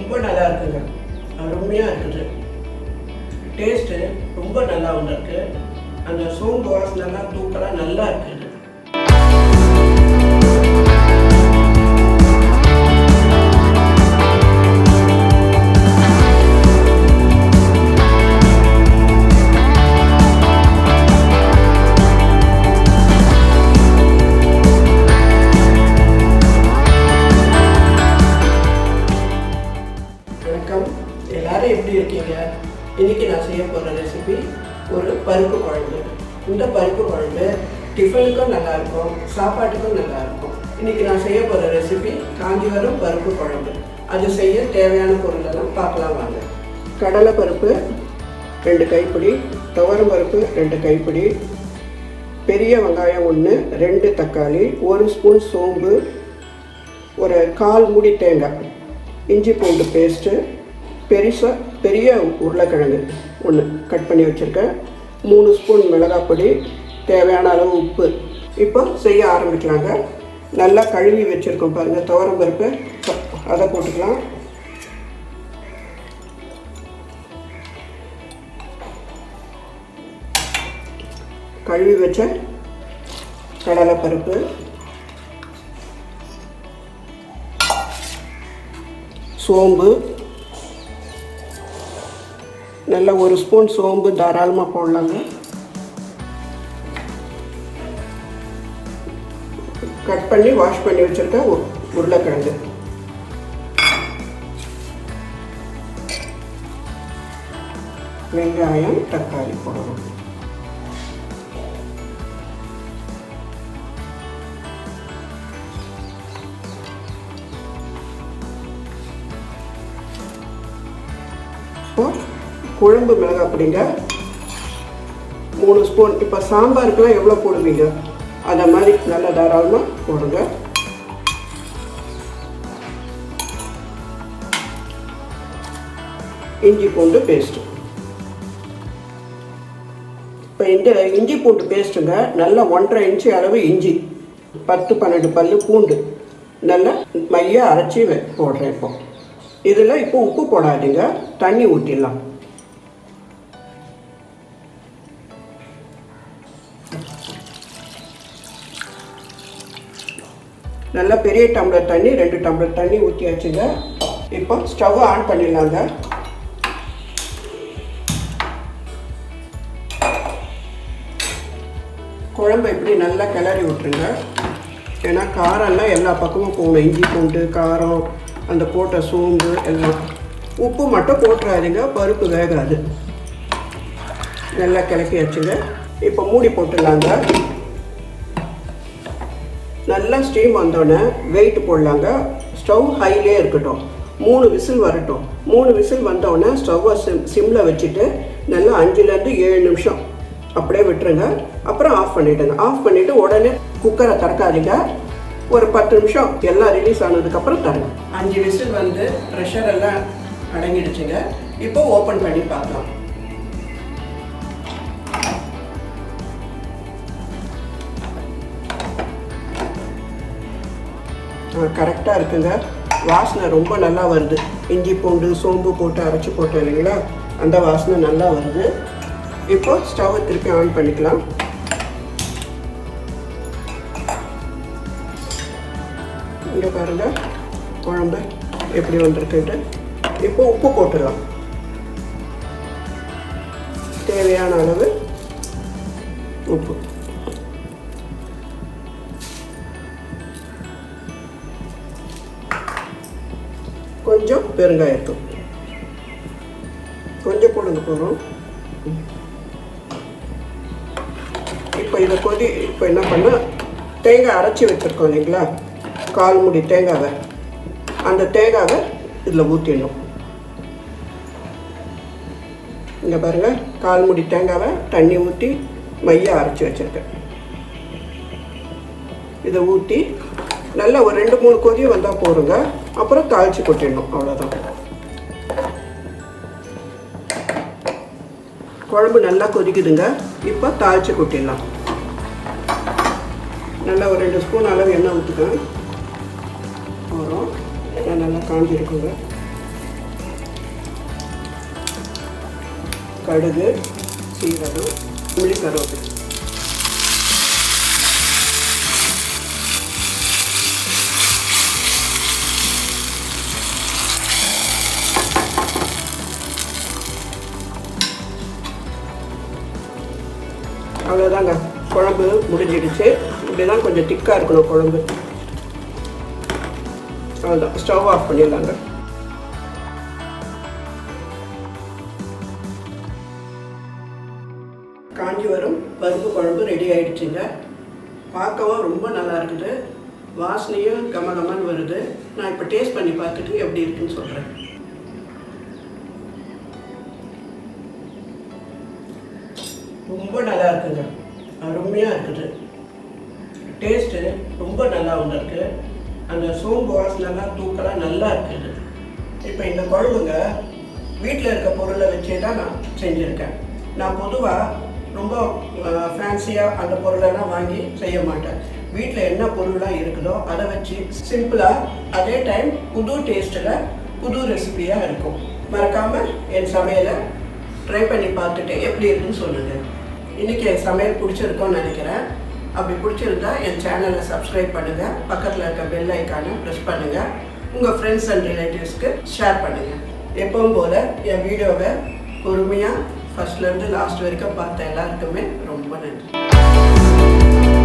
ரொம்ப நல்லா இருக்குங்க, அருமையாக இருக்குது. டேஸ்ட்டு ரொம்ப நல்லா வந்திருக்கு. அந்த சோம்பு வாசனைலாம் தூக்கலாக நல்லா இருக்குது. எல்லாரும் எப்படி இருக்கீங்க? இன்றைக்கி நான் செய்ய போகிற ரெசிபி ஒரு பருப்பு குழம்பு. இந்த பருப்பு குழம்பு டிஃபனுக்கும் நல்லாயிருக்கும், சாப்பாட்டுக்கும் நல்லாயிருக்கும். இன்றைக்கி நான் செய்ய போகிற ரெசிபி காஞ்சிபுரம் பருப்பு குழம்பு. அது செய்ய தேவையான பொருளெல்லாம் பார்க்கலாம் வாங்க. கடலை பருப்பு 2 கைப்பிடி, துவரம் பருப்பு 2 கைப்பிடி, பெரிய வெங்காயம் 1, 2 தக்காளி, 1 ஸ்பூன் சோம்பு, ஒரு 1/4 மூடி தேங்காய், இஞ்சி பூண்டு பேஸ்ட்டு, பெரிய உருளைக்கிழங்கு 1 கட் பண்ணி வச்சுருக்கேன், 3 ஸ்பூன் மிளகாய் பொடி, தேவையான அளவு உப்பு. இப்போ செய்ய ஆரம்பிக்கலாங்க. நல்லா கழுவி வச்சுருக்கோம் பாருங்கள் துவரம் பருப்பு, அதை போட்டுக்கலாம். கழுவி வச்ச கடலை பருப்பு, சோம்பு, நல்லா 1 ஸ்பூன் சோம்பு தாராளமாக போடலாங்க. கட் பண்ணி வாஷ் பண்ணி வச்சுருக்க உருளைக்கிழங்கு, வெங்காயம், தக்காளி போடணும். இப்போ குழம்பு மிளகாய் பொடிங்க 3 ஸ்பூன். இப்போ சாம்பாருக்குலாம் எவ்வளோ போடுவீங்க அதை மாதிரி நல்லா தாராளமாக போடுங்க. இஞ்சி பூண்டு பேஸ்ட்டு. இப்போ இந்த இஞ்சி பூண்டு பேஸ்ட்டுங்க நல்லா 1.5 இன்ச்சு அளவு இஞ்சி, 10-12 பல்லு பூண்டு நல்லா மையாக அரைச்சி போடுறேன். இப்போ இதில் இப்போ உப்பு போடாதீங்க, தண்ணி ஊற்றிடலாம். நல்லா பெரிய டம்ளர் தண்ணி, 2 டம்ளர் தண்ணி ஊற்றியாச்சுங்க. இப்போ ஸ்டவ் ஆன் பண்ணிடலாங்க. குழம்பு இப்படி நல்லா கிளறி விட்டுருங்க. ஏன்னா காரம்லாம் எல்லா பக்கமும் போகணும். இஞ்சி பூண்டு காரம், அந்த போட்ட சோம்பு எல்லாம். உப்பு மட்டும் போட்டுறாதீங்க, பருப்பு வேகாது. நல்லா கிளப்பி வச்சுங்க. இப்போ மூடி போட்டுடலாங்க. நல்லா ஸ்டீம் வந்தோடனே வெயிட் போடலாங்க. ஸ்டவ் ஹைலே இருக்கட்டும், 3 விசில் வரட்டும். 3 விசில் வந்தோடனே ஸ்டவ்வை சிம்மில் வச்சுட்டு நல்லா 5-7 நிமிஷம் அப்படியே விட்டுருங்க. அப்புறம் ஆஃப் பண்ணிவிடுங்க. ஆஃப் பண்ணிவிட்டு உடனே குக்கரை திறக்காதீங்க. ஒரு 10 நிமிஷம் எல்லாம் ரிலீஸ் ஆனதுக்கப்புறம் தரேன். 5 விசில் வந்து ப்ரெஷர் எல்லாம் அடங்கிடுச்சுங்க. இப்போ ஓப்பன் பண்ணி பார்க்கலாம். கரெக்டாக இருக்குங்க. வாசனை ரொம்ப நல்லா வருது. இஞ்சி பூண்டு சோம்பு போட்டு அரைச்சி போட்டோம் இல்லைங்களா, அந்த வாசனை நல்லா வருது. இப்போ ஸ்டவ்வை திருப்பி ஆன் பண்ணிக்கலாம். இங்கே பாருங்கள் குழம்பு எப்படி வந்திருக்குன்ட்டு. இப்போ உப்பு போட்டுடலாம். தேவையான அளவு உப்பு, கொஞ்சம் பெருங்காயத்தூள் கொஞ்சம் போடுங்க போகிறோம். இப்போ இதை இப்போ என்ன பண்ணால் தேங்காய் அரைச்சி வச்சுருக்கோம் இல்லைங்களா, 1/4 மூடி தேங்காவை, அந்த தேங்காவை இதில் ஊற்றிடணும். இங்கே பாருங்கள் 1/4 மூடி தேங்காவை தண்ணி ஊற்றி மையாக அரைச்சி வச்சுருக்கேன். இதை ஊற்றி நல்லா ஒரு 2-3 கொதி வந்தால் போடுங்க. அப்புறம் தாளித்து கொட்டிடணும், அவ்வளோதான். குழம்பு நல்லா கொதிக்குதுங்க. இப்போ தாளித்து கொட்டிடலாம். நல்லா ஒரு 2 ஸ்பூன் அளவு எண்ணெய் ஊற்றிக்கேன். போகிறோம். நல்லா காஞ்சிருக்குங்க. கடுகு, சீரகம், புளி கருவேப்பிலை. அவ்வளோதாங்க, குழம்பு முடிஞ்சிடுச்சு. இப்படி தான் கொஞ்சம் திக்காக இருக்கணும் குழம்பு. அவ்வளோதான், ஸ்டவ் ஆஃப் பண்ணிடலாங்க. காஞ்சிபுரம் பருப்பு குழம்பு ரெடி ஆகிடுச்சுங்க. பார்க்கவும் ரொம்ப நல்லா இருக்குது, வாசனையும் கமகமன்னு வருது. நான் இப்போ டேஸ்ட் பண்ணி பார்த்துட்டு எப்படி இருக்குன்னு சொல்கிறேன். ரொம்ப நல்லா இருக்குங்க, அருமையாக இருக்குது. டேஸ்ட்டு ரொம்ப நல்லா வந்துருக்கு. அந்த சோம்பு வாசனைலாம் தூக்கலாக நல்லா இருக்குது. இப்போ இந்த குழம்புங்க வீட்டில் இருக்க பொருளை வச்சே தான் நான் செஞ்சுருக்கேன். நான் பொதுவாக ரொம்ப ஃபேன்சியாக அந்த பொருளெல்லாம் வாங்கி செய்ய மாட்டேன். வீட்டில் என்ன பொருள்லாம் இருக்குதோ அதை வச்சு சிம்பிளாக, அதே டைம் புது டேஸ்ட்டில் புது ரெசிபியாக இருக்கும். மறக்காமல் என் சமையலை ட்ரை பண்ணி பார்த்துட்டு எப்படி இருக்குன்னு சொல்லுங்கள். இன்றைக்கி என் சமையல் பிடிச்சிருக்கோன்னு நினைக்கிறேன். அப்படி பிடிச்சிருந்தா என் சேனலை சப்ஸ்கிரைப் பண்ணுங்கள், பக்கத்தில் இருக்க பெல் ஐக்கானை ப்ரெஸ் பண்ணுங்கள், உங்கள் ஃப்ரெண்ட்ஸ் அண்ட் ரிலேட்டிவ்ஸ்க்கு ஷேர் பண்ணுங்கள். எப்பவும் போல் என் வீடியோவை பொறுமையாக ஃபஸ்ட்லேருந்து லாஸ்ட் வரைக்கும் பார்த்த எல்லாருக்குமே ரொம்ப நன்றி.